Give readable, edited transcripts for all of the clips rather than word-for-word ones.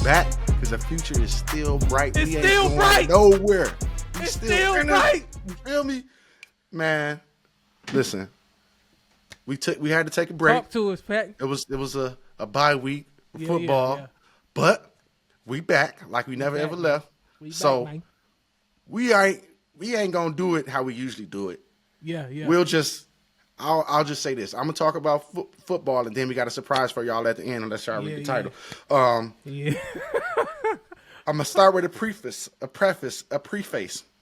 back because the future is still bright. It's we ain't still going bright. nowhere. It's still bright. You feel me? Man, listen. We had to take a break. Talk to us, Pat. It was a bye week for Yeah, football. yeah. But we back like we never ever left. We So back, man. we ain't gonna do it how we usually do it. Yeah. I'll just say this. I'm gonna talk about football, and then we got a surprise for y'all at the end. Unless y'all read the title. Yeah. I'm gonna start with a preface.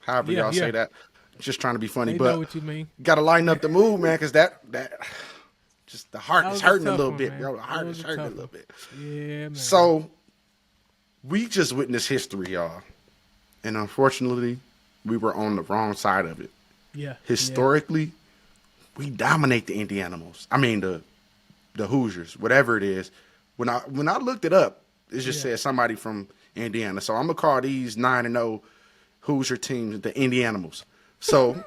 However y'all say that. Just trying to be funny, They but know what you mean. got to lighten up the mood, man, because that just the heart is hurting a tough little one, bit, man. bro. The heart That is was a hurting a tough little bit. Yeah, man. So we just witnessed history, y'all, and unfortunately, we were on the wrong side of it. Yeah. Historically, we dominate the Indianimals. I mean the Hoosiers, whatever it is. When I looked it up, it just said somebody from Indiana. So I'm gonna call these 9-0 Hoosier teams the Indianimals. So,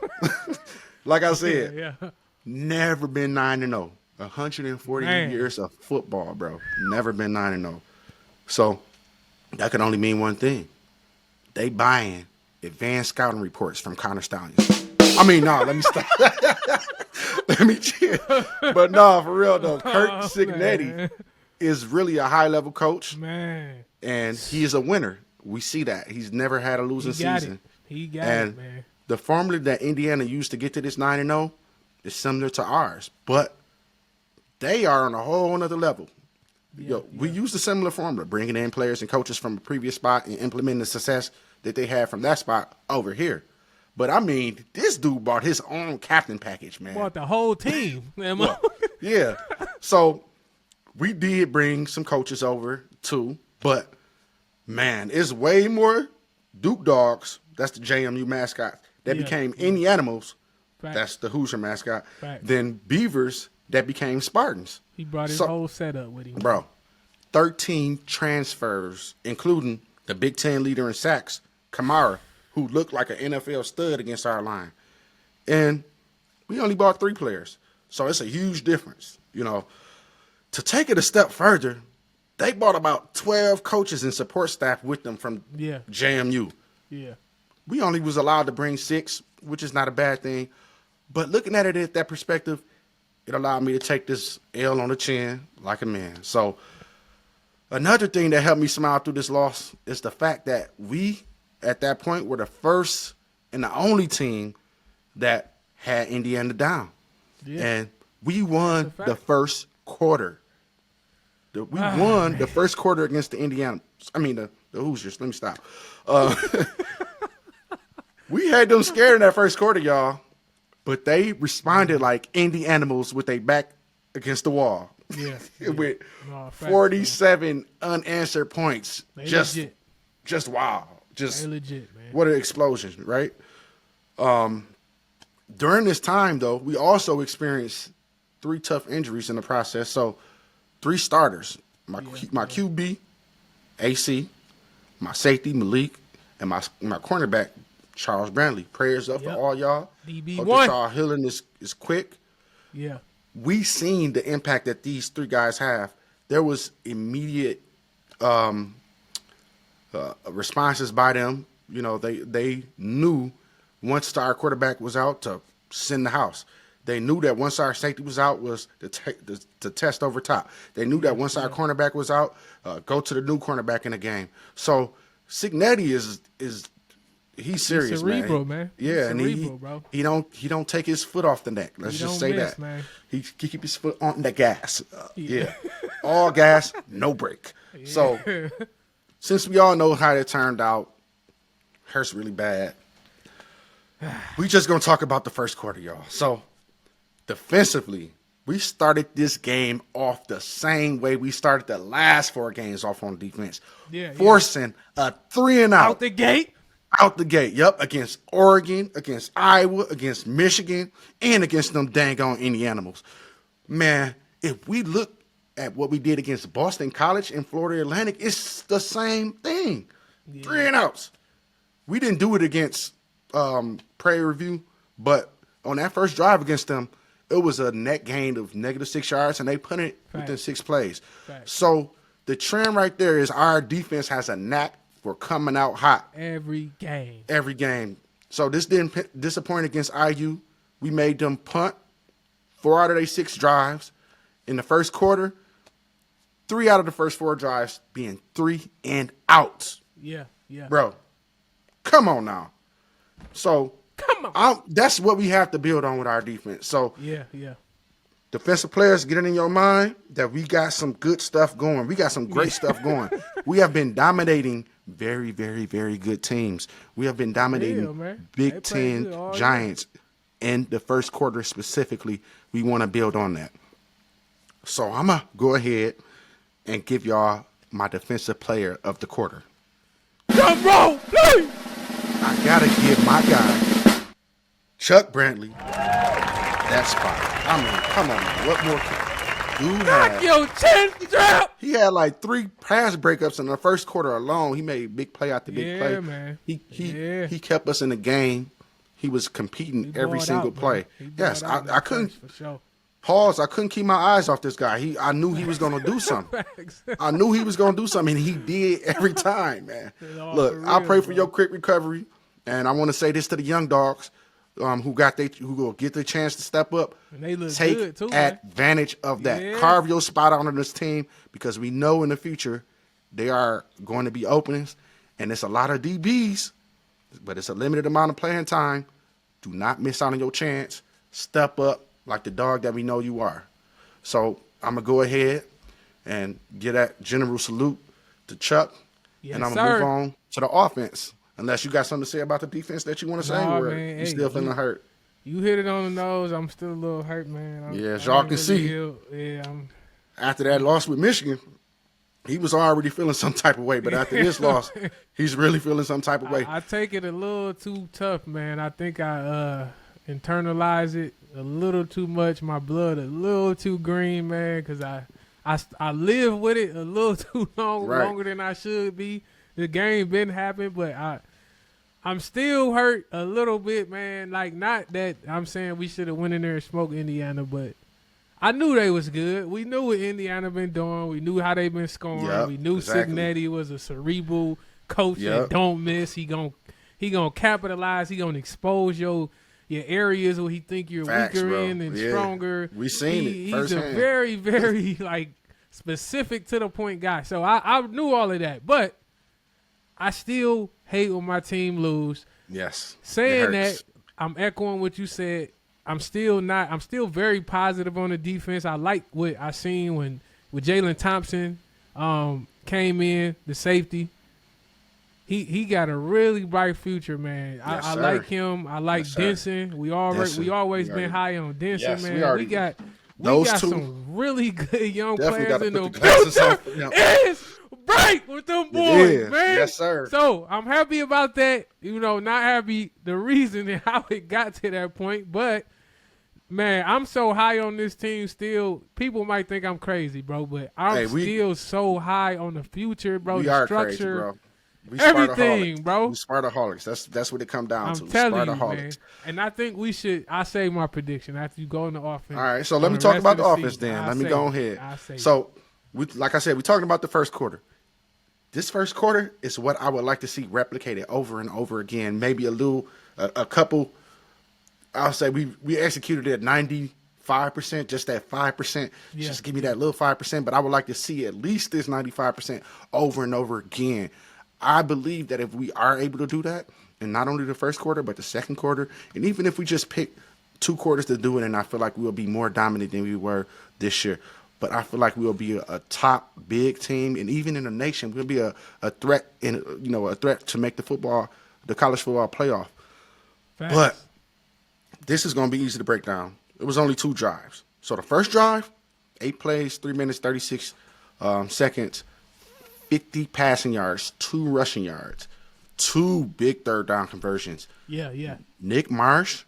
like I said, never been 9-0. 140 years of football, bro. Never been 9-0. So that could only mean one thing. They buying advanced scouting reports from Connor Stallions. I mean, no, let me stop. Let me chill. But no, for real though, Kurt Signetti is really a high-level coach. Man. And he is a winner. We see that. He's never had a losing season. He got it, man. The formula that Indiana used to get to this 9-0 is similar to ours, but they are on a whole nother level. We used a similar formula, bringing in players and coaches from a previous spot and implementing the success that they had from that spot over here. But, I mean, this dude bought his own captain package, man. Bought the whole team. Yeah. So we did bring some coaches over, too, but, man, it's way more Duke Dogs. That's the JMU mascot. That became Indianimals. That's the Hoosier mascot. Then Beavers that became Spartans. He brought his whole setup with him. Bro, 13 transfers, including the Big Ten leader in sacks, Kamara, who looked like an NFL stud against our line. And we only bought 3 players. So it's a huge difference. To take it a step further, they bought about 12 coaches and support staff with them from JMU. Yeah. We only was allowed to bring 6, which is not a bad thing. But looking at it at that perspective, it allowed me to take this L on the chin like a man. So another thing that helped me smile through this loss is the fact that we, at that point, were the first and the only team that had Indiana down. Yeah. And we won the first quarter. We won the first quarter against the the Hoosiers. Let me stop. We had them scared in that first quarter, y'all. But they responded like Indianimals with their back against the wall. Yeah. With 47 unanswered points. Just wow. Just legit, man. What an explosion, right? During this time, though, we also experienced 3 tough injuries in the process. So 3 starters. My QB, AC, my safety, Malik, and my cornerback, Charles Brantley. Prayers up for all y'all. DB1. Hope that y'all healing is quick. Yeah. We seen the impact that these 3 guys have. There was immediate responses by them. They knew once our quarterback was out to send the house. They knew that once our safety was out was the test over top. They knew that once our cornerback was out, go to the new cornerback in the game. So Signetti is he's serious, he's cerebral, man. Yeah, and cerebral, bro. He don't take his foot off the neck. Let's just say that. Man. He keep his foot on the gas. All gas, no brake. Yeah. So since we all know how it turned out, hurts really bad. We just gonna talk about the first quarter, y'all. So defensively, we started this game off the same way we started the last 4 games off on defense. Forcing a 3-and-out. Out the gate? Out the gate, yep. Against Oregon, against Iowa, against Michigan, and against them dang on Indianimals. Man, if we look at what we did against Boston College and Florida Atlantic, it's the same thing. 3-and-outs. We didn't do it against Prairie Review, but on that first drive against them, it was a net gain of -6 yards, and they put it within 6 plays. So the trend right there is our defense has a knack for coming out hot every game. every game. So this didn't disappoint against IU. We made them punt 4 out of their 6 drives in the first quarter. 3 out of the first 4 drives being 3 and outs. Yeah. Bro, come on now. So Come on. that's what we have to build on with our defense. So Yeah. defensive players, get it in your mind that we got some good stuff going. We got some great stuff going. We have been dominating very, very, very good teams. We have been dominating Big Ten Giants in the first quarter specifically. We want to build on that. So I'm going to go ahead and give y'all my defensive player of the quarter. Drum roll, please. I got to give my guy, Chuck Brantley, that spot. I mean, come on, man. What more can dude Knock your chin strap. He had like 3 pass breakups in the first quarter alone. He made big play after big play. Yeah, man. He kept us in the game. He was competing every single play. Yes, I couldn't. For sure. Pause. I couldn't keep my eyes off this guy. I knew he was going to do something. I knew he was going to do something, and he did every time, man. Look, I pray for your quick recovery, and I want to say this to the young dogs who will get the chance to step up. And they look Take good too, advantage of that. Yeah. Carve your spot out on this team because we know in the future they are going to be openings, and it's a lot of DBs, but it's a limited amount of playing time. Do not miss out on your chance. Step up like the dog that we know you are. So I'm going to go ahead and give that general salute to Chuck, and I'm going to move on to the offense. Unless you got something to say about the defense that you want to say, or man, you still feeling hurt. You hit it on the nose. I'm still a little hurt, man. As y'all can see. After that loss with Michigan, he was already feeling some type of way. But after this loss, he's really feeling some type of way. I take it a little too tough, man. I think I internalize it a little too much. My blood a little too green, man, because I live with it a little too longer than I should be. The game been happening, but I'm still hurt a little bit, man. Like, not that I'm saying we should have went in there and smoked Indiana, but I knew they was good. We knew what Indiana been doing. We knew how they been scoring. We knew Signetti was a cerebral coach that don't miss. He gonna capitalize. He gonna expose your areas where he think you're weaker in and stronger. We seen it He's a very, very like specific to the point guy. So I knew all of that, but I still hate when my team lose. Yes. Saying that, I'm echoing what you said. I'm still very positive on the defense. I like what I seen when Jalen Thompson came in, the safety. He got a really bright future, man. I like him. I like Denson. We always been high on Denson, man. We got some really good young players in the future. It's bright with them boys, man. Yes, sir. So I'm happy about that. Not happy the reason and how it got to that point, but man, I'm so high on this team still. People might think I'm crazy, bro, but I'm still so high on the future, bro. The structure, crazy, bro. We everything, bro. We Spartaholics. That's what it come down to. I'm telling you, man. And I think we should. I say my prediction after you go in the offense. All right, so let me talk about the offense then. Let me go ahead. So, like I said, we're talking about the first quarter. This first quarter is what I would like to see replicated over and over again. Maybe a couple. I'll say we executed it at 95%, just that 5%. Yeah. Just give me that little 5%. But I would like to see at least this 95% over and over again. I believe that if we are able to do that, and not only the first quarter, but the second quarter, and even if we just pick 2 quarters to do it, and I feel like we'll be more dominant than we were this year. But I feel like we'll be a top big team, and even in the nation, we'll be a threat a threat to make the college football playoff. Facts. But this is going to be easy to break down. It was only 2 drives. So the first drive, 8 plays, 3 minutes, 36 seconds, 50 passing yards, 2 rushing yards, 2 big third down conversions. Yeah. Nick Marsh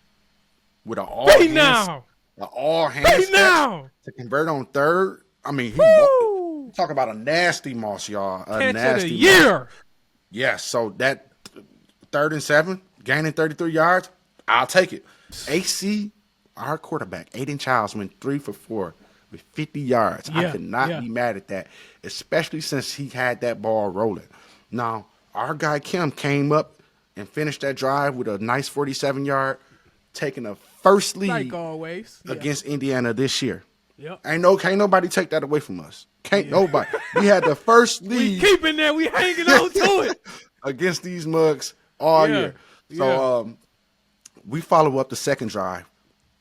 with an all hands to convert on third. I mean, talk about a nasty moss, y'all. Catch of the year. Yes, so that 3rd and 7, gaining 33 yards, I'll take it. AC, our quarterback, Aiden Childs, went 3 for 4 with 50 yards. I Yeah, could not be mad at that, especially since he had that ball rolling. Now, our guy Kim came up and finished that drive with a nice 47-yard, taking a first lead Like always. against Indiana this year. Yep. Can't nobody take that away from us. Can't nobody. We had the first We lead keeping that. We hanging on to it. against these mugs all year. So we follow up the second drive,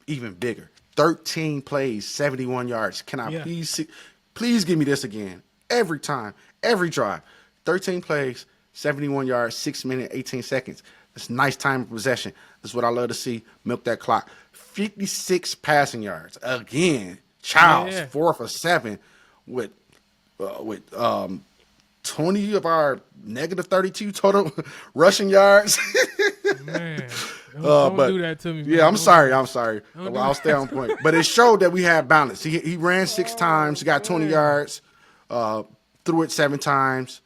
even bigger. 13 plays, 71 yards. Can I please give me this again? Every time, every drive. 13 plays, 71 yards, 6 minutes, 18 seconds. It's nice time of possession. That's what I love to see. Milk that clock. 56 passing yards. Again, Childs, 4 for 7 with 20 of our negative 32 total rushing yards. Man, don't do that to me. Man. Yeah, I'm sorry. Well, I'll stay on point. But it showed that we had balance. He ran 6 times, got 20 yards, threw it 7 times,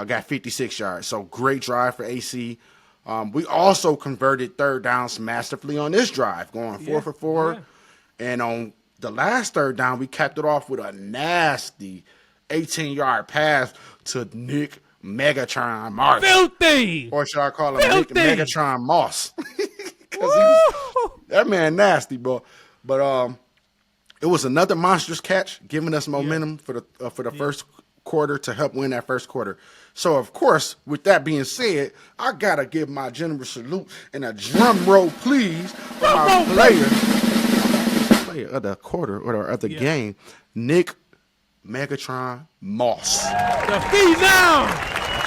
got 56 yards. So great drive for AC. We also converted third downs masterfully on this drive, going 4 for 4. And on the last third down, we capped it off with a nasty 18-yard pass to Nick Megatron Moss. Filthy! Or should I call him Nick Megatron Moss? That man nasty, bro. But it was another monstrous catch, giving us momentum for the first quarter to help win that first quarter. So, of course, with that being said, I got to give my general salute and a drum roll, please, for our player of the quarter or of the game, Nick Megatron Moss. The phenom!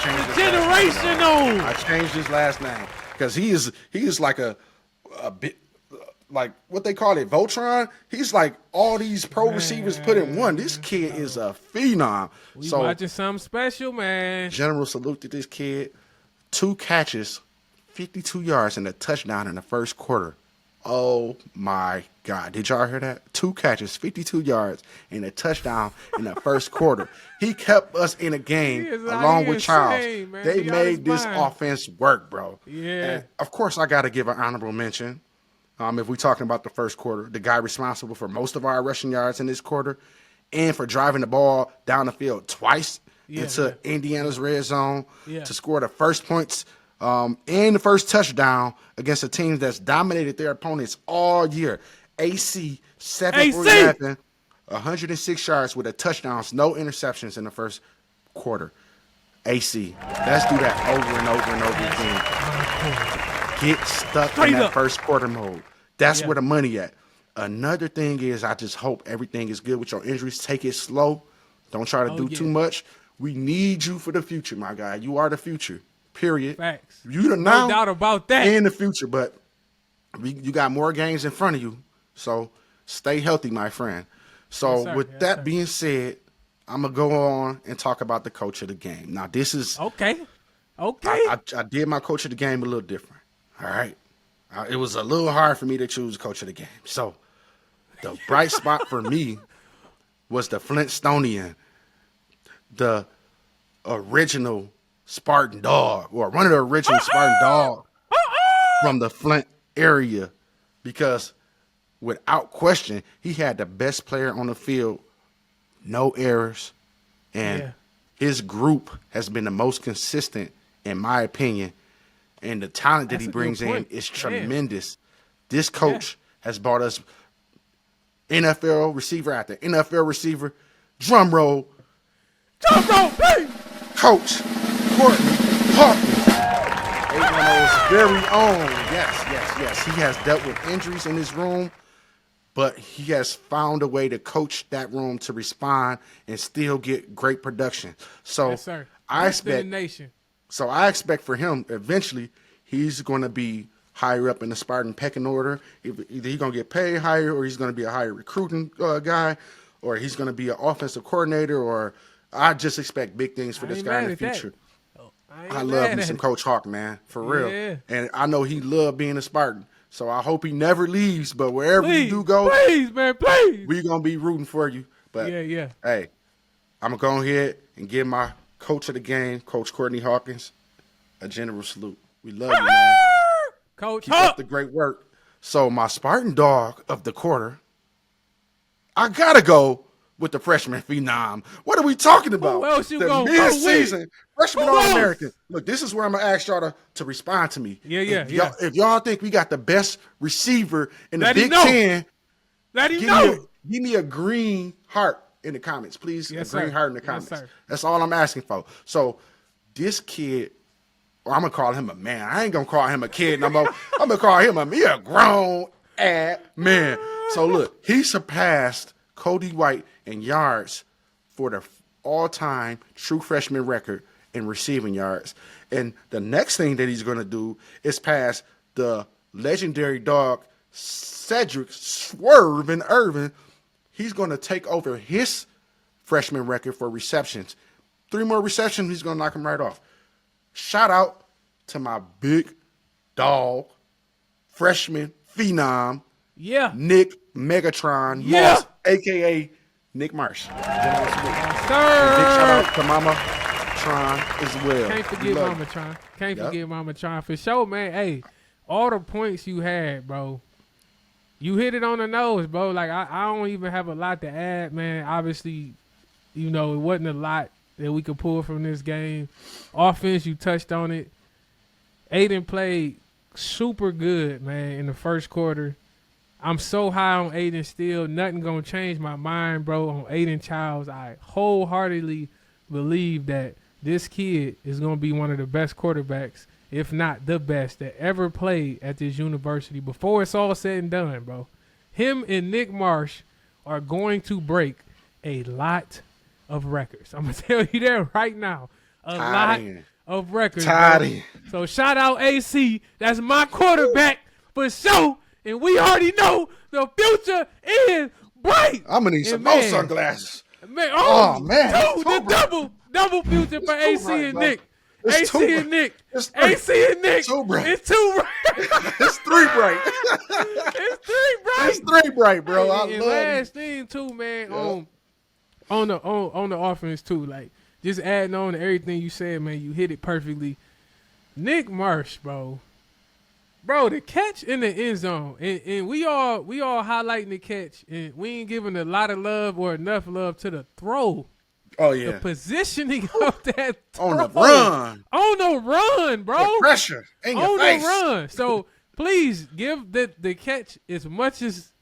The generational! I changed his last name because he is like a bit like what they call it, Voltron. He's like all these pro receivers put in one. This kid is a phenom. We watching something special, man. General salute to this kid. 2 catches, 52 yards, and a touchdown in the first quarter. Oh my God. Did y'all hear that? 2 catches, 52 yards, and a touchdown in the first quarter. He kept us in a game along with Charles. They made this offense work, bro. Yeah. And of course, I got to give an honorable mention. If we're talking about the first quarter, the guy responsible for most of our rushing yards in this quarter and for driving the ball down the field twice into Indiana's red zone to score the first points and the first touchdown against a team that's dominated their opponents all year. AC, 7 for 11, 106 yards with a touchdown, no interceptions in the first quarter. AC, let's do that over and over and over again. Get stuck in that first quarter mode. That's where the money at. Another thing is I just hope everything is good with your injuries. Take it slow. Don't try to do too much. We need you for the future, my guy. You are the future, period. Facts. You the now, no doubt about that. In the future, but you got more games in front of you. So stay healthy, my friend. So with that being said, I'm going to go on and talk about the coach of the game. Now, this is... Okay. I did my coach of the game a little different. All right. It was a little hard for me to choose coach of the game. So the bright spot for me was the Flintstonian, the original Spartan dog, or one of the original Spartan dogs from the Flint area, because without question, he had the best player on the field, no errors, and his group has been the most consistent, in my opinion. And the talent that he brings in is tremendous. This coach has brought us NFL receiver after NFL receiver. Drum roll. Drum roll, please. Coach Courtney Hawkins. 810's very own. Yes. He has dealt with injuries in his room, but he has found a way to coach that room to respond and still get great production. So I expect for him eventually he's going to be higher up in the Spartan pecking order. Either he's going to get paid higher, or he's going to be a higher recruiting guy, or he's going to be an offensive coordinator, or I just expect big things for this guy in the future. I love me some Coach Hawk, man, for real. And I know he loved being a Spartan. So I hope he never leaves, but wherever you do go, please, we're going to be rooting for you. But hey, I'm going to go ahead and give my coach of the game, Coach Courtney Hawkins, a general salute. We love you, man. Coach Keep up the great work. So my Spartan dog of the quarter, I gotta go with the freshman phenom. What are we talking about? Who else you the gonna go mid-season freshman Who else? All-American. Look, this is where I'm gonna ask y'all to respond to me. Yeah. If y'all think we got the best receiver in the Let him Big know. Ten, Let him know. give me a green heart in the comments, please. Yes, a green sir. heart in the Yes, comments. sir. That's all I'm asking for. So this kid, or I'm gonna call him a man. I ain't gonna call him a kid no more. I'm gonna call him a grown ass man. So look, he surpassed Cody White in yards for the all-time true freshman record in receiving yards. And the next thing that he's gonna do is pass the legendary dog Cedric Swerve and Irvin. He's gonna take over his freshman record for receptions. 3 more receptions, he's gonna knock him right off. Shout out to my big dog, freshman phenom, Yeah. Nick Megatron Yeah. Moss, aka Nick Marsh. Big Sir. shout out to Mama Tron as well. Can't We forget love Mama you. Tron. Can't Yep. forget Mama Tron for sure, man. Hey, all the points you had, bro. You hit it on the nose, bro. Like I don't even have a lot to add, man. Obviously, it wasn't a lot that we could pull from this game. Offense, you touched on it. Aiden played super good, man, in the first quarter. I'm so high on Aiden still. Nothing gonna change my mind, bro, on Aiden Childs. I wholeheartedly believe that this kid is gonna be one of the best quarterbacks, if not the best, that ever played at this university before it's all said and done, bro. Him and Nick Marsh are going to break a lot of records. I'm going to tell you that right now. A lot of records. Bro. So shout out AC. That's my quarterback for sure. And we already know the future is bright. I'm going to need some more sunglasses. Man, man. Double future for AC bright, and bro. Nick. It's AC and Nick. It's three. AC and Nick. Too bright. It's too bright. It's 3 bright. It's 3 bright. It's 3 bright, bro. I And love last thing too, man, on the offense too, like just adding on to everything you said, man, you hit it perfectly. Nick Marsh, bro, the catch in the end zone, and we all highlighting the catch, and we ain't giving a lot of love or enough love to the throw. Oh yeah, the positioning of that throw. On the run, bro. The pressure in your face. The run. So please give the catch as much as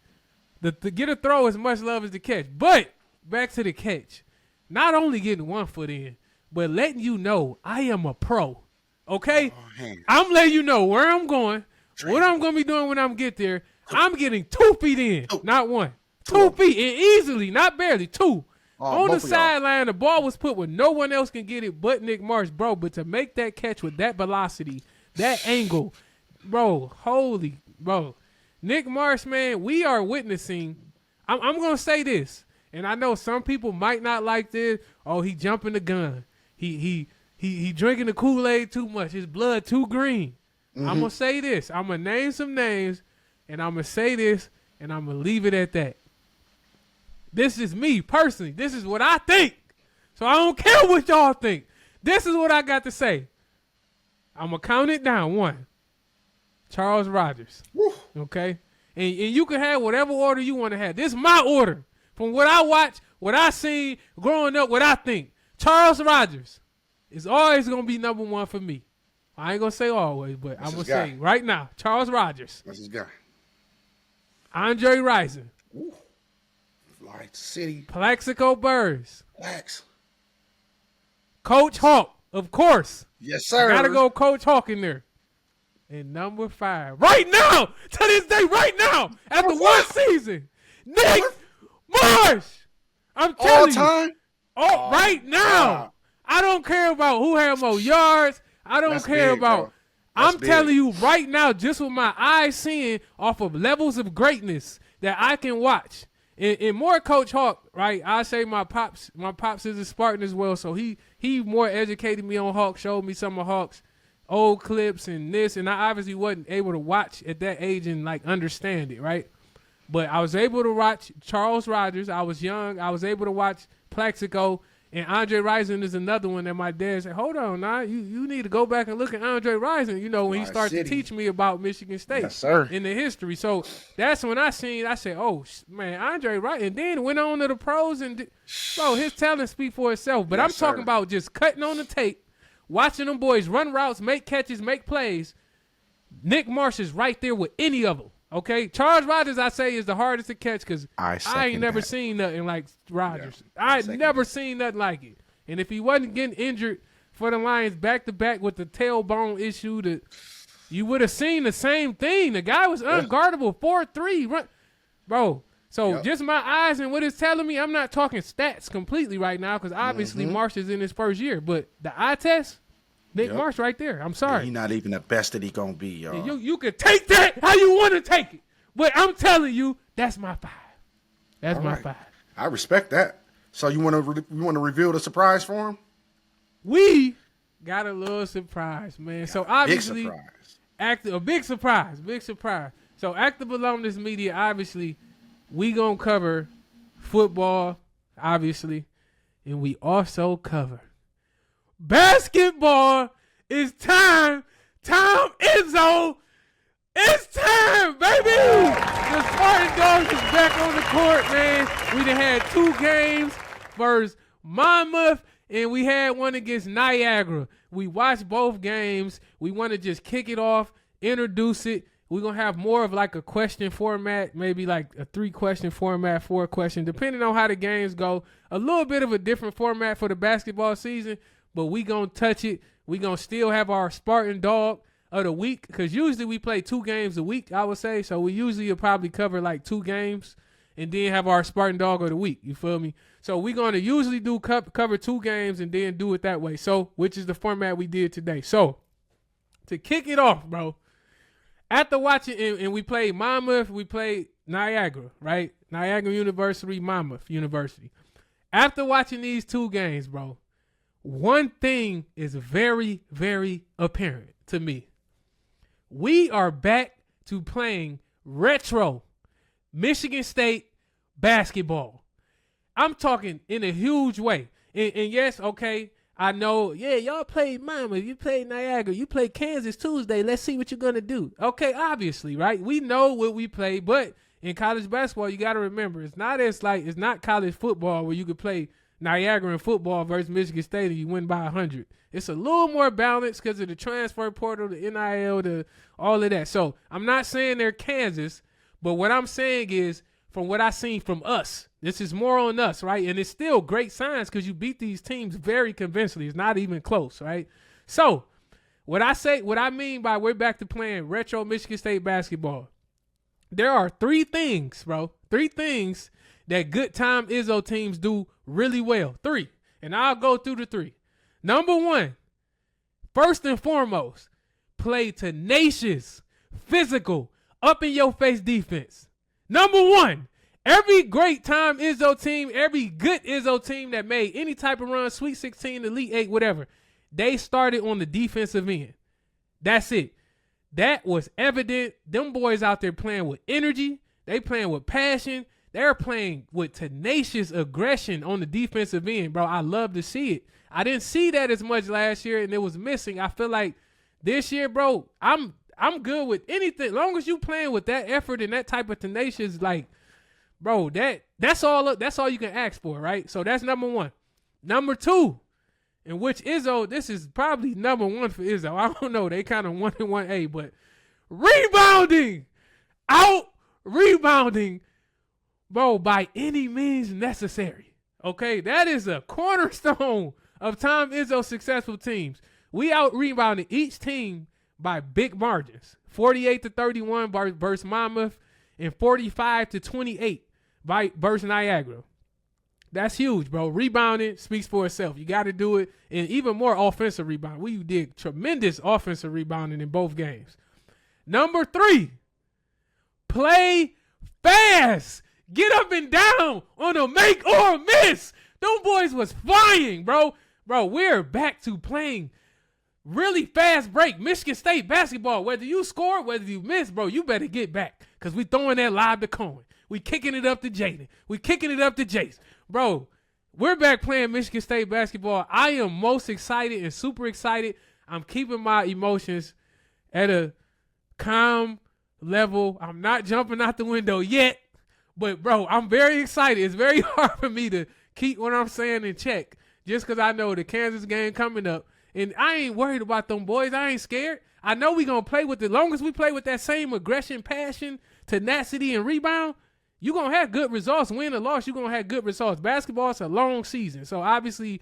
the get a throw as much love as the catch. But back to the catch, not only getting 1 foot in, but letting you know I am a pro. Okay, I'm letting you know where I'm going, what I'm gonna be doing when I get there. I'm getting 2 feet in, not 1. 2 feet in easily, not barely 2. On the sideline, the ball was put where no one else can get it but Nick Marsh, bro. But to make that catch with that velocity, that angle, bro, bro. Nick Marsh, man, we are witnessing. I'm going to say this, and I know some people might not like this. Oh, he jumping the gun. He drinking the Kool-Aid too much. His blood too green. Mm-hmm. I'm going to say this. I'm going to name some names, and I'm going to say this, and I'm going to leave it at that. This is me personally. This is what I think. So I don't care what y'all think. This is what I got to say. I'm going to count it down. 1, Charles Rogers. Woo. Okay? And you can have whatever order you want to have. This is my order. From what I watch, what I seen growing up, what I think. Charles Rogers is always going to be number 1 for me. I ain't going to say always, but I'm going to say right now, Charles Rogers. That's his guy. Andre Rison. Ooh. Like City. Plaxico Burrs. Plax. Coach Hawk, of course. Yes, sir. Gotta go Coach Hawk in there. And number 5, right now, to this day, right now, after 1 season, Nick Marsh. I'm telling you. Right now. I don't care about who had more yards. I don't care about. I'm telling you right now, just with my eyes seeing off of levels of greatness that I can watch. And more Coach Hawk, right? I say my pops is a Spartan as well, so he more educated me on Hawk, showed me some of Hawk's old clips and this, and I obviously wasn't able to watch at that age and like understand it, right? But I was able to watch Charles Rogers. I was young. I was able to watch Plaxico, And Andre Rison is another one that my dad said, hold on, nah, you need to go back and look at Andre Rison, you know, when he started to teach me about Michigan State in the history. So that's when I said, oh, man, Andre Rison. And then went on to the pros. And, bro, his talent speaks for itself. But I'm talking about just cutting on the tape, watching them boys run routes, make catches, make plays. Nick Marsh is right there with any of them. Okay, Charles Rogers, I say, is the hardest to catch because I ain't never seen nothing like Rogers. Yeah, I ain't never seen nothing like it. And if he wasn't getting injured for the Lions back-to-back with the tailbone issue, you would have seen the same thing. The guy was unguardable, 4'3", run, bro. So just my eyes and what it's telling me, I'm not talking stats completely right now because obviously Marsh is in his first year. But the eye test, Nick Marsh right there. I'm sorry. He's not even the best that he gonna be, y'all. You could take that how you want to take it. But I'm telling you, that's my 5. That's my 5. I respect that. So you want to reveal the surprise for him? We got a little surprise, man. So obviously, big surprise. So Active Alumnus Media, obviously, we gonna cover football, obviously, and we also cover basketball. It's time. Izzo. It's time, baby. The Spartan Dogs is back on the court, man. We done had 2 games versus Monmouth, and we had one against Niagara. We watched both games. We want to just kick it off, introduce it. We're going to have more of like a question format, maybe like a 3-question format, 4-question, depending on how the games go. A little bit of a different format for the basketball season, but we going to touch it. We going to still have our Spartan Dog of the week because usually we play 2 games a week, I would say. So we usually will probably cover like 2 games and then have our Spartan Dog of the week. You feel me? So we're going to usually do cover 2 games and then do it that way. So which is the format we did today. So to kick it off, bro, after watching and we played Monmouth, we played Niagara, right? Niagara University, Monmouth University. After watching these 2 games, bro, one thing is very, very apparent to me. We are back to playing retro Michigan State basketball. I'm talking in a huge way. And yes, okay, I know, y'all played Monmouth, you played Niagara, you played Kansas Tuesday. Let's see what you're going to do. Okay, obviously, right? We know what we play, but in college basketball, you got to remember, it's not college football where you could play Niagara in football versus Michigan State and you win by 100. It's a little more balanced because of the transfer portal, the NIL, all of that. So I'm not saying they're Kansas, but what I'm saying is from what I've seen from us, this is more on us, right? And it's still great signs because you beat these teams very convincingly. It's not even close, right? So what I mean by we're back to playing retro Michigan State basketball, there are 3 things, bro. 3 things that good time Izzo teams do really well. 3. And I'll go through the 3. Number 1, first and foremost, play tenacious, physical, up-in-your-face defense. Number 1, every great time Izzo team, every good Izzo team that made any type of run, Sweet 16, Elite 8, whatever, they started on the defensive end. That's it. That was evident. Them boys out there playing with energy. They playing with passion. They're playing with tenacious aggression on the defensive end, bro. I love to see it. I didn't see that as much last year, and it was missing. I feel like this year, bro, I'm good with anything. As long as you playing with that effort and that type of tenacious, like, bro, that's all you can ask for, right? So that's number 1. Number 2, in which Izzo, this is probably number 1 for Izzo. I don't know. They kind of 1 and 1A, but rebounding. Rebounding, bro, by any means necessary. Okay, that is a cornerstone of Tom Izzo's successful teams. We out-rebounded each team by big margins. 48-31 versus Monmouth and 45-28 versus Niagara. That's huge, bro. Rebounding speaks for itself. You got to do it. And even more offensive rebounding. We did tremendous offensive rebounding in both games. Number 3, play fast. Get up and down on a make or a miss. Them boys was flying, bro. Bro, we're back to playing really fast break Michigan State basketball. Whether you score, whether you miss, bro, you better get back because we throwing that live to Cohen. We kicking it up to Jaden. We kicking it up to Jace. Bro, We're back playing Michigan State basketball. I am most excited and super excited. I'm keeping my emotions at a calm level. I'm not jumping out the window yet. But, bro, I'm very excited. It's very hard for me to keep what I'm saying in check just because I know the Kansas game coming up. And I ain't worried about them boys. I ain't scared. I know we going to play with it. As long as we play with that same aggression, passion, tenacity, and rebound, you're going to have good results. Win or loss, you're going to have good results. Basketball is a long season. So, obviously,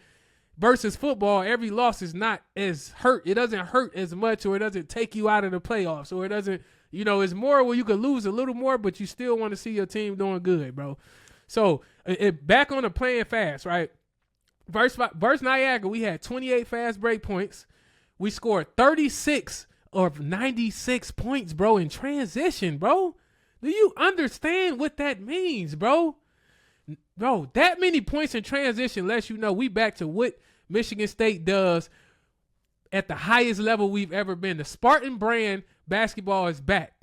versus football, every loss is not as hurt. It doesn't hurt as much, or it doesn't take you out of the playoffs, or it doesn't, it's more where you could lose a little more, but you still want to see your team doing good, bro. So, back on the playing fast, right? Versus Niagara, we had 28 fast break points. We scored 36 of 96 points, bro, in transition, bro. Do you understand what that means, bro? Bro, that many points in transition lets you know we back to what Michigan State does at the highest level we've ever been. The Spartan brand basketball is back.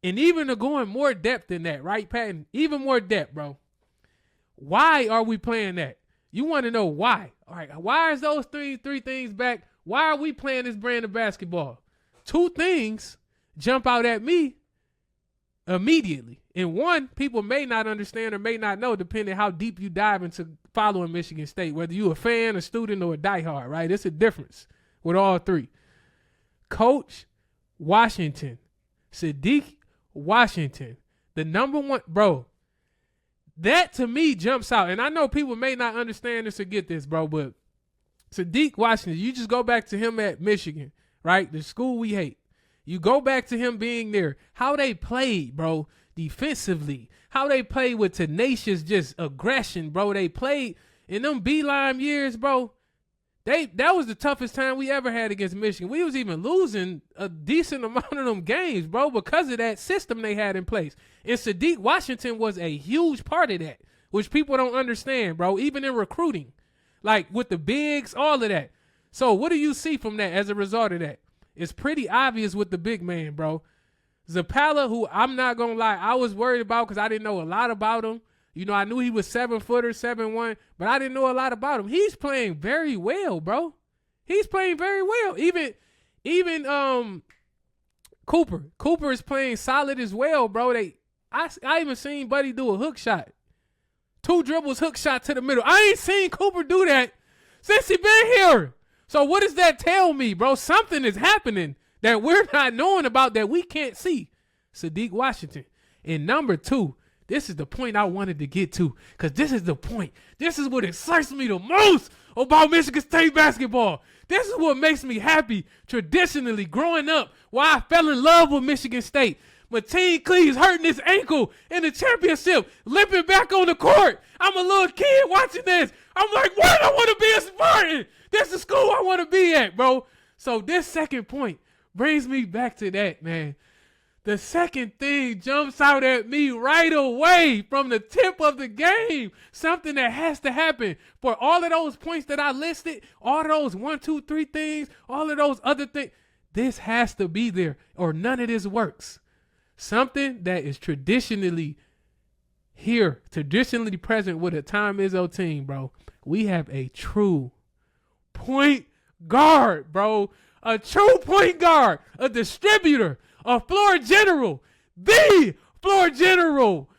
And even to go in more depth than that, right, Patton? Even more depth, bro. Why are we playing that? You want to know why. All right, why is those three things back? Why are we playing this brand of basketball? Two things jump out at me immediately. And one, people may not understand or may not know, depending how deep you dive into following Michigan State, whether you're a fan, a student, or a diehard, right? It's a difference with all three. Coach Washington, Sadiq Washington, the number one, bro. That to me jumps out. And I know people may not understand this or get this, bro, but Sadiq Washington, you just go back to him at Michigan, right? The school we hate. You go back to him being there. How they played, bro, defensively. How they played with tenacious just aggression, bro. They played in them Beeline years, bro. That was the toughest time we ever had against Michigan. We was even losing a decent amount of them games, bro, because of that system they had in place. And Sadiq Washington was a huge part of that, which people don't understand, bro, even in recruiting. Like with the bigs, all of that. So what do you see from that as a result of that? It's pretty obvious with the big man, bro. Zapala, who I'm not going to lie, I was worried about because I didn't know a lot about him. I knew he was 7-footer, 7'1", but I didn't know a lot about him. He's playing very well, bro. He's playing very well. Even Cooper. Cooper is playing solid as well, bro. I even seen Buddy do a hook shot. 2 dribbles, hook shot to the middle. I ain't seen Cooper do that since he been here. So what does that tell me, bro? Something is happening that we're not knowing about that we can't see. Sadiq Washington. And number 2, this is the point I wanted to get to, because this is the point. This is what excites me the most about Michigan State basketball. This is what makes me happy traditionally growing up, why I fell in love with Michigan State. Mateen Cleaves hurting his ankle in the championship, limping back on the court. I'm a little kid watching this. I'm like, why do I want to be a Spartan? This is the school I want to be at, bro. So this second point brings me back to that, man. The second thing jumps out at me right away from the tip of the game. Something that has to happen for all of those points that I listed, all of those 1, 2, 3 things, all of those other things. This has to be there or none of this works. Something that is traditionally here, traditionally present with a Tom Izzo team, bro. We have a true point guard, bro. A true point guard, a distributor, a floor general, the floor general,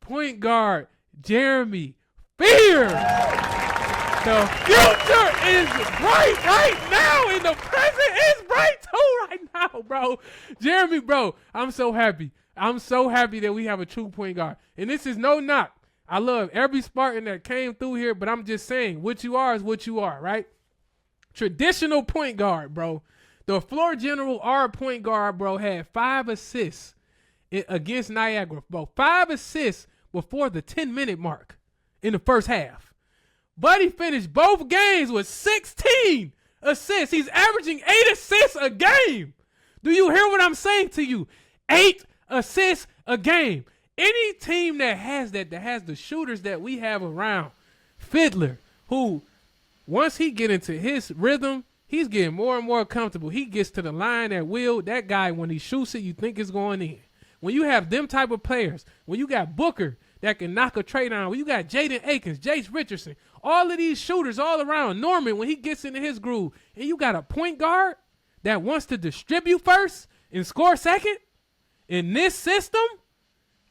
point guard, Jeremy Fear. The future is bright right now, and the present is bright too right now, bro. Jeremy, bro, I'm so happy. I'm so happy that we have a true point guard. And this is no knock. I love every Spartan that came through here, but I'm just saying, what you are is what you are, right? Traditional point guard, bro. The floor general, our point guard, bro, had 5 assists against Niagara, bro. 5 assists before the 10-minute mark in the first half. Buddy finished both games with 16 assists. He's averaging 8 assists a game. Do you hear what I'm saying to you? 8 assists a game. Any team that has the shooters that we have around, Fiddler, who once he get into his rhythm, he's getting more and more comfortable. He gets to the line at will. That guy, when he shoots it, you think it's going in. When you have them type of players, when you got Booker that can knock a trade down, when you got Jaden Akins, Jace Richardson, all of these shooters all around. Norman, when he gets into his groove, and you got a point guard that wants to distribute first and score second, in this system,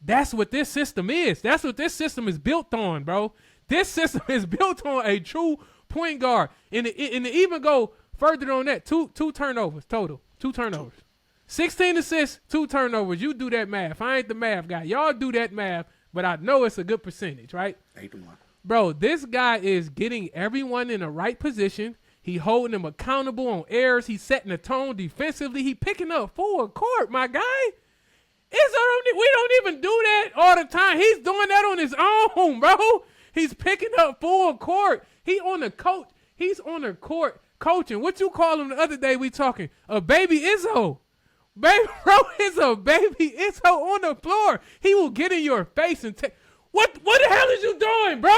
that's what this system is. That's what this system is built on, bro. This system is built on a true point guard. And to even go further on that, two turnovers total. 2 turnovers. 16 assists, 2 turnovers. You do that math. I ain't the math guy. Y'all do that math, but I know it's a good percentage, right? 8-1. Bro, this guy is getting everyone in the right position. He holding them accountable on errors. He's setting the tone defensively. He picking up full court, my guy. We don't even do that all the time. He's doing that on his own, bro. He's picking up full court. He's on the court coaching. What you call him the other day we talking? A baby Izzo. Baby, bro, is a baby Izzo on the floor. He will get in your face and take. What the hell is you doing, bro?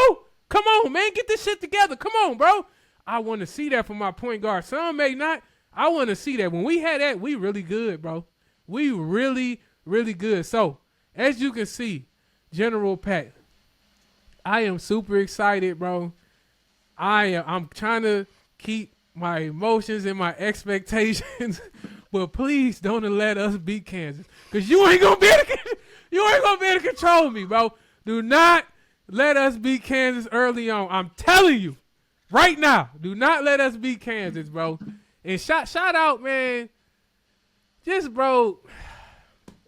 Come on, man. Get this shit together. Come on, bro. I want to see that from my point guard. Some may not. I want to see that. When we had that, we really good, bro. We really, really good. So, as you can see, General Patton, I am super excited, bro. I'm trying to keep my emotions and my expectations, but please don't let us beat Kansas, because you ain't gonna be able to control me, bro. Do not let us beat Kansas early on. I'm telling you, right now, do not let us beat Kansas, bro. And shout out, man. Just, bro,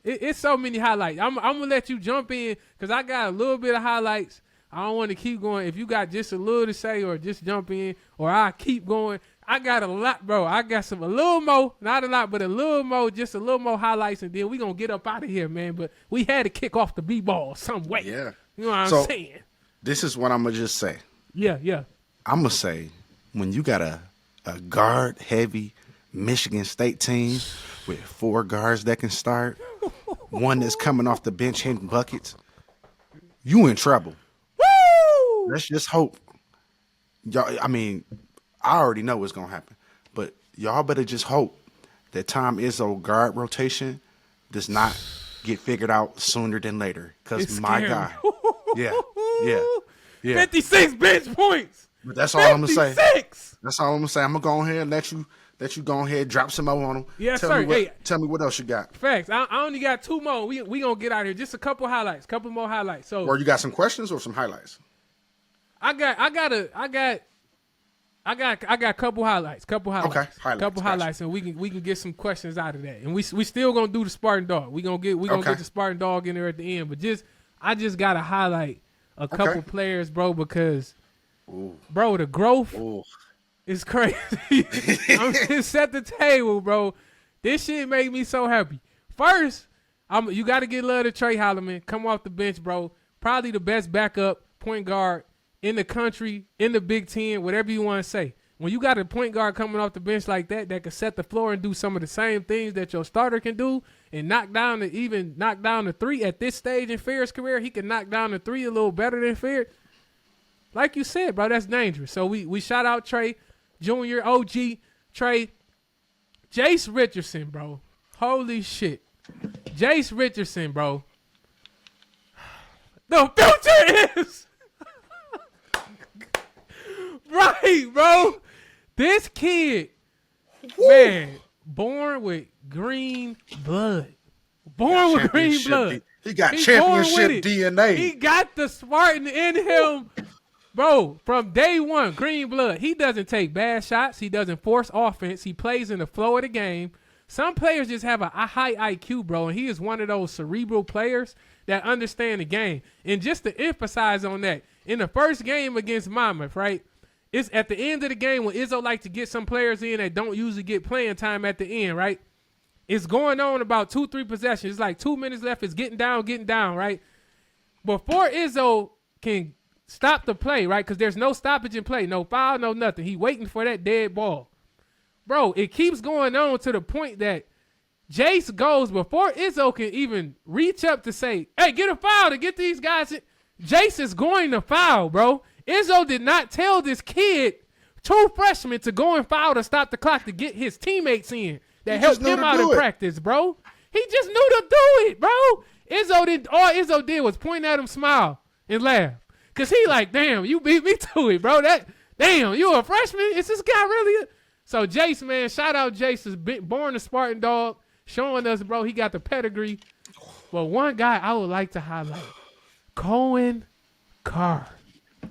it's so many highlights. I'm gonna let you jump in because I got a little bit of highlights. I don't want to keep going. If you got just a little to say, or just jump in, or I keep going. I got a lot, bro. I got a little more, not a lot, but a little more, just a little more highlights, and then we gonna get up out of here, man. But we had to kick off the B-ball some way. Yeah. You know what I'm saying? This is what I'm gonna just say. Yeah. I'm gonna say, when you got a guard-heavy Michigan State team with 4 guards that can start, one that's coming off the bench hitting buckets, you in trouble. Woo! Let's just hope. Y'all, I mean, I already know what's gonna happen, but y'all better just hope that Tom Izzo guard rotation does not get figured out sooner than later. Because my guy, yeah, 56 bench points. But that's all I'm gonna say. 56. That's all I'm gonna say. I'm gonna go ahead and let you go ahead and drop some more on them. Yes, tell sir. Tell me what else you got. Facts. I only got 2 more. We gonna get out of here. Just a couple highlights. Couple more highlights. So, or you got some questions or some highlights? I got a couple highlights. Okay, highlights, and we can get some questions out of that. And we still gonna do the Spartan dog. We gonna get the Spartan dog in there at the end. But I just gotta highlight a couple players, bro, because bro, the growth is crazy. I'm just set the table, bro. This shit make me so happy. First, you got to get love to Trey Holloman. Come off the bench, bro. Probably the best backup point guard in the country, in the Big Ten, whatever you want to say. When you got a point guard coming off the bench like that can set the floor and do some of the same things that your starter can do, and knock down the 3 at this stage in Fair's career, he can knock down the 3 a little better than Fair. Like you said, bro, that's dangerous. So we shout out Trey, Junior, OG, Trey, Jace Richardson, bro. Holy shit. Jace Richardson, bro. The future is right, bro. This kid, man, born with green blood. He got championship DNA. He got the Spartan in him. Bro, from day one, green blood. He doesn't take bad shots. He doesn't force offense. He plays in the flow of the game. Some players just have a high IQ, bro, and he is one of those cerebral players that understand the game. And just to emphasize on that, in the first game against Monmouth, right, it's at the end of the game when Izzo like to get some players in that don't usually get playing time at the end, right? It's going on about 2-3 possessions. It's like 2 minutes left. It's getting down, right? Before Izzo can stop the play, right, because there's no stoppage in play, no foul, no nothing. He waiting for that dead ball. Bro, it keeps going on to the point that Jace goes before Izzo can even reach up to say, hey, get a foul to get these guys in. Jace is going to foul, bro. Izzo did not tell this kid, 2 freshmen, to go and foul to stop the clock to get his teammates in that helped him out in practice, bro. He just knew to do it, bro. All Izzo did was point at him, smile, and laugh. Because he like, damn, you beat me to it, bro. Damn, you a freshman? Is this guy really? So Jace, man, shout out Jace, is born a Spartan dog, showing us, bro, he got the pedigree. But one guy I would like to highlight, Cohen Carr.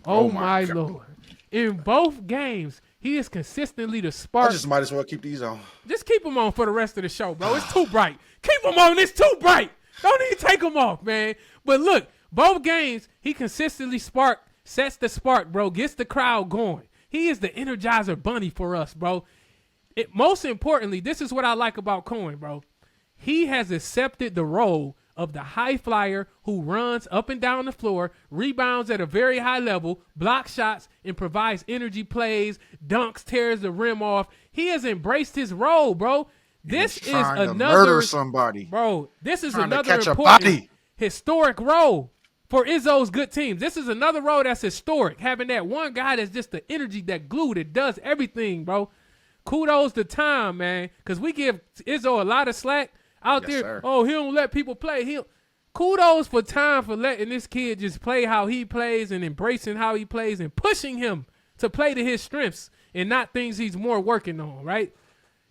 Oh my Lord. In both games, he is consistently the spark. I just might as well keep these on. Just keep them on for the rest of the show, bro. It's too bright. Keep them on. It's too bright. Don't even take them off, man. But look, both games, he consistently sets the spark, bro, gets the crowd going. He is the Energizer Bunny for us, bro. Most importantly, this is what I like about Cohen, bro. He has accepted the role of the high flyer who runs up and down the floor, rebounds at a very high level, blocks shots, and provides energy plays, dunks, tears the rim off. He has embraced his role, bro. This is another murder somebody, bro. This is trying another to catch important historic role for Izzo's good teams. This is another role that's historic. Having that one guy that's just the energy, that glue that does everything, bro. Kudos to Tom, man, because we give Izzo a lot of slack out there. Sir. Oh, he don't let people play. Kudos for Tom for letting this kid just play how he plays and embracing how he plays and pushing him to play to his strengths and not things he's more working on, right?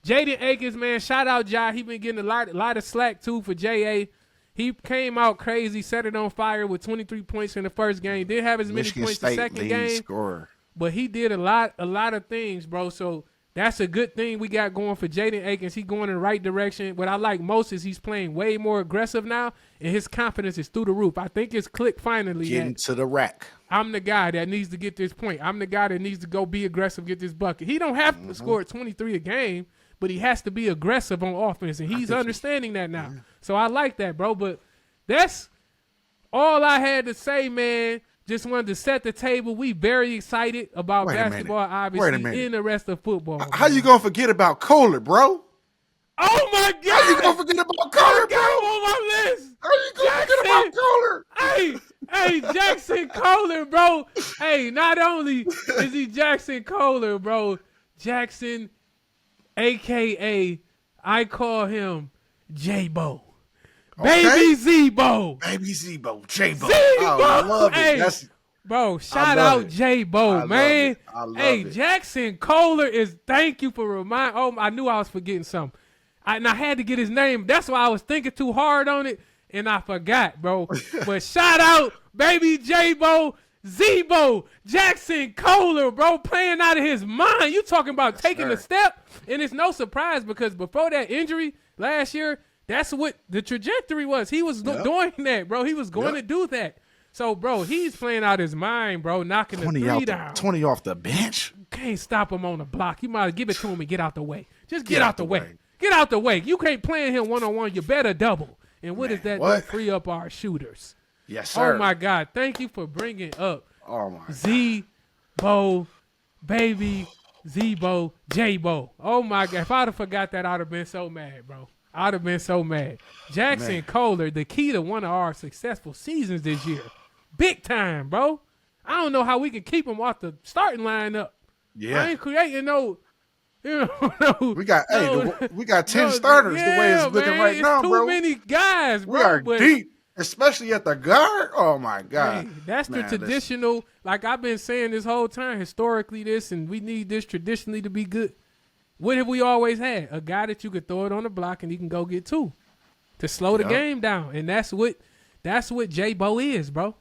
Jaden Akins, man, shout out Ja. He been getting a lot of slack, too, for J.A. He came out crazy, set it on fire with 23 points in the first game. Didn't have as many points the second game. Scorer. But he did a lot of things, bro. So that's a good thing we got going for Jaden Akins. He going in the right direction. What I like most is he's playing way more aggressive now, and his confidence is through the roof. I think it's clicked finally. Getting to the rack. I'm the guy that needs to get this point. I'm the guy that needs to go be aggressive, get this bucket. He don't have to score 23 a game, but he has to be aggressive on offense, and he's understanding that now. Yeah. So I like that, bro. But that's all I had to say, man. Just wanted to set the table. We very excited about basketball, obviously, and the rest of football. How you going to forget about Kohler, bro? Oh, my God. How you going to forget about Kohler, bro? On my list. How you going to forget about Kohler? Hey, Jackson Kohler, bro. Hey, not only is he Jackson Kohler, bro, Jackson, a.k.a. I call him J-Bo. Okay. Baby Z-Bo. Baby Z-Bo. J-Bo. I love it. Bro, shout out J-Bo, man. Hey, Jackson Kohler thank you for reminding. Oh, I knew I was forgetting something. And I had to get his name. That's why I was thinking too hard on it, and I forgot, bro. But shout out Baby J-Bo, Z-Bo, Jackson Kohler, bro, playing out of his mind. You talking about taking a step, and it's no surprise because before that injury last year, that's what the trajectory was. He was doing that, bro. He was going to do that. So, bro, he's playing out his mind, bro, knocking the three down. 20 off the bench. Can't stop him on the block. You might give it to him and get out the way. Just get out the way. Get out the way. You can't play him one-on-one. You better double. And what is that? What? Free up our shooters. Yes, sir. Oh, my God. Thank you for bringing up God. Z-Bo, baby, Z-Bo, J-Bo. Oh, my God. If I'd have forgot that, I'd have been so mad, bro. I'd have been so mad. Jackson Kohler, the key to one of our successful seasons this year. Big time, bro. I don't know how we can keep him off the starting lineup. Yeah. I ain't creating no. We got 10 starters the way it's looking right now, bro. Too many guys, bro. We are deep, especially at the guard. Oh, my God. Hey, that's the traditional. Like I've been saying this whole time, historically this, and we need this traditionally to be good. What have we always had? A guy that you could throw it on the block and he can go get two to slow the game down. And that's what J-Bo is, bro.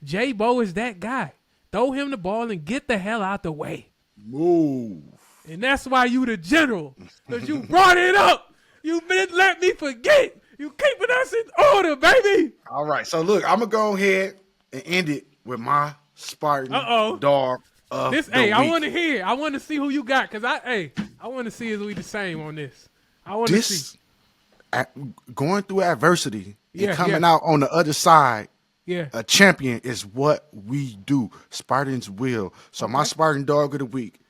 J-Bo is that guy. Throw him the ball and get the hell out the way. Move. And that's why you the general, because you brought it up. You didn't let me forget. You keeping us in order, baby. All right. So, look, I'm going to go ahead and end it with my Spartan dog. I want to hear. I want to see who you got because I want to see if we the same on this. I want to see. Going through adversity and coming out on the other side, a champion is what we do. Spartans will. So my Spartan dog of the week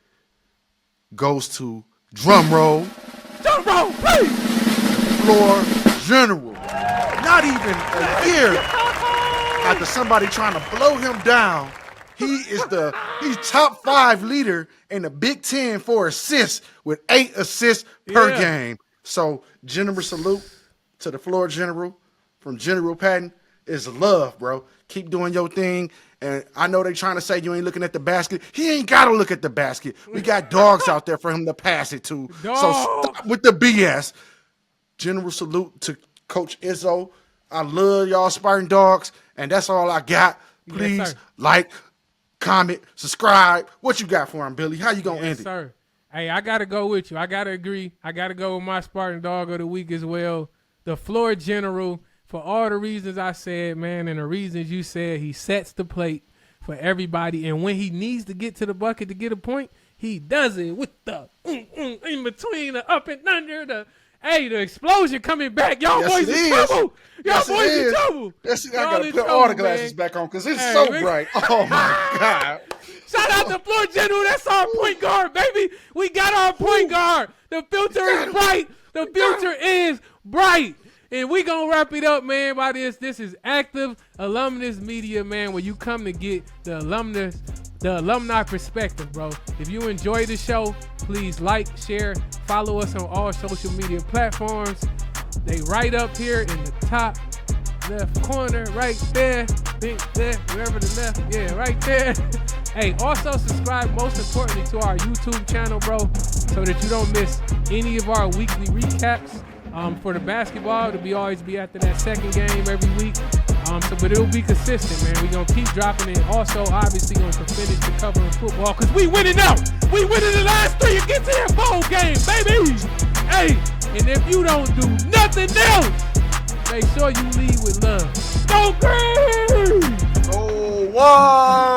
goes to drum roll, please. Floor General. Not even a year after somebody trying to blow him down. He's top 5 leader in the Big Ten for assists with 8 assists per game. So general salute to the floor general from General Patton is love, bro. Keep doing your thing. And I know they trying to say you ain't looking at the basket. He ain't got to look at the basket. We got dogs out there for him to pass it to. So stop with the BS. General salute to Coach Izzo. I love y'all Spartan Dogs, and that's all I got. Please Yes, like, comment, subscribe. What you got for him, Billy? How you gonna end it? Sir. Hey, I gotta go with you. I gotta agree. I gotta go with my Spartan Dog of the week as well. The floor general, for all the reasons I said, man, and the reasons you said, he sets the plate for everybody. And when he needs to get to the bucket to get a point, he does it with the in between, the up and under, the explosion coming back. Y'all boys in trouble. Y'all boys in trouble. Yes, I gotta put all the glasses back on because it's so bright. Oh my God. Shout out to Floor General. That's our point guard, baby. We got our point guard. The filter is bright. The filter is bright. And we going to wrap it up, man, by this. This is Active Alumnus Media, man, where you come to get the alumni perspective, bro. If you enjoy the show, please like, share, follow us on all social media platforms. They right up here in the top left corner, right there, think there, wherever the left, yeah, right there. Hey, also subscribe, most importantly, to our YouTube channel, bro, so that you don't miss any of our weekly recaps. For the basketball, it'll always be after that second game every week. But it'll be consistent, man. We're gonna keep dropping it. Also, obviously, gonna finish the covering football because we winning now. We winning the last three and get to that bowl game, baby. Hey, and if you don't do nothing else, make sure you lead with love. Go Green! Go Wild!